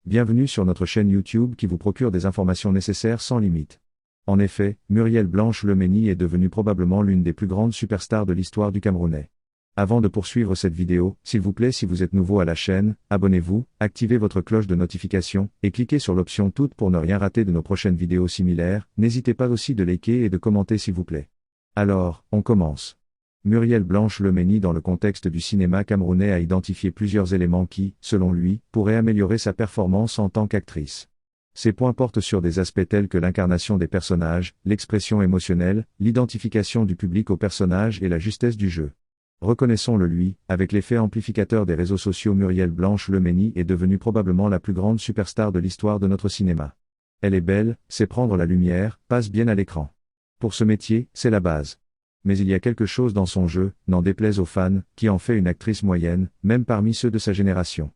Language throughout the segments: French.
Bienvenue sur notre chaîne YouTube qui vous procure des informations nécessaires sans limite. En effet, Muriel Blanche Lemeni est devenue probablement l'une des plus grandes superstars de l'histoire du Camerounais. Avant de poursuivre cette vidéo, s'il vous plaît, si vous êtes nouveau à la chaîne, abonnez-vous, activez votre cloche de notification, et cliquez sur l'option toutes pour ne rien rater de nos prochaines vidéos similaires. N'hésitez pas aussi de liker et de commenter s'il vous plaît. Alors, on commence. Muriel Blanche Lemeni dans le contexte du cinéma camerounais a identifié plusieurs éléments qui, selon lui, pourraient améliorer sa performance en tant qu'actrice. Ces points portent sur des aspects tels que l'incarnation des personnages, l'expression émotionnelle, l'identification du public au personnage et la justesse du jeu. Reconnaissons-le lui, avec l'effet amplificateur des réseaux sociaux, Muriel Blanche Lemeni est devenue probablement la plus grande superstar de l'histoire de notre cinéma. Elle est belle, sait prendre la lumière, passe bien à l'écran. Pour ce métier, c'est la base. Mais il y a quelque chose dans son jeu, n'en déplaise aux fans, qui en fait une actrice moyenne, même parmi ceux de sa génération.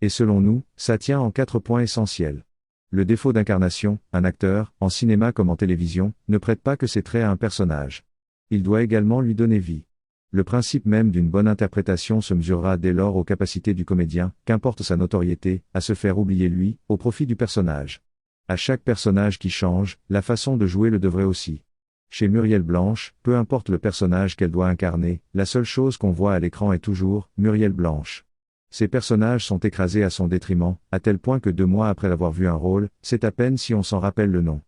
Et selon nous, ça tient en 4 points essentiels. Le défaut d'incarnation, un acteur, en cinéma comme en télévision, ne prête pas que ses traits à un personnage. Il doit également lui donner vie. Le principe même d'une bonne interprétation se mesurera dès lors aux capacités du comédien, qu'importe sa notoriété, à se faire oublier lui, au profit du personnage. À chaque personnage qui change, la façon de jouer le devrait aussi. Chez Muriel Blanche, peu importe le personnage qu'elle doit incarner, la seule chose qu'on voit à l'écran est toujours Muriel Blanche. Ces personnages sont écrasés à son détriment, à tel point que 2 mois après avoir vu un rôle, c'est à peine si on s'en rappelle le nom.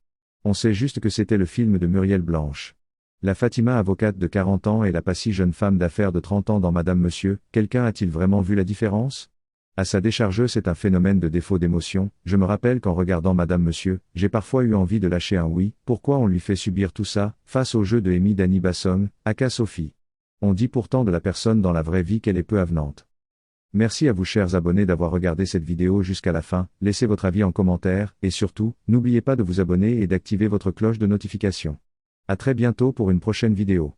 On sait juste que c'était le film de Muriel Blanche. La Fatima avocate de 40 ans et la Passy jeune femme d'affaires de 30 ans dans Madame Monsieur, quelqu'un a-t-il vraiment vu la différence ? À sa déchargeuse, c'est un phénomène de défaut d'émotion. Je me rappelle qu'en regardant Madame Monsieur, j'ai parfois eu envie de lâcher un oui. Pourquoi on lui fait subir tout ça, face au jeu de Amy Dani Bassong, aka Sophie. On dit pourtant de la personne dans la vraie vie qu'elle est peu avenante. Merci à vous chers abonnés d'avoir regardé cette vidéo jusqu'à la fin, laissez votre avis en commentaire, et surtout, n'oubliez pas de vous abonner et d'activer votre cloche de notification. À très bientôt pour une prochaine vidéo.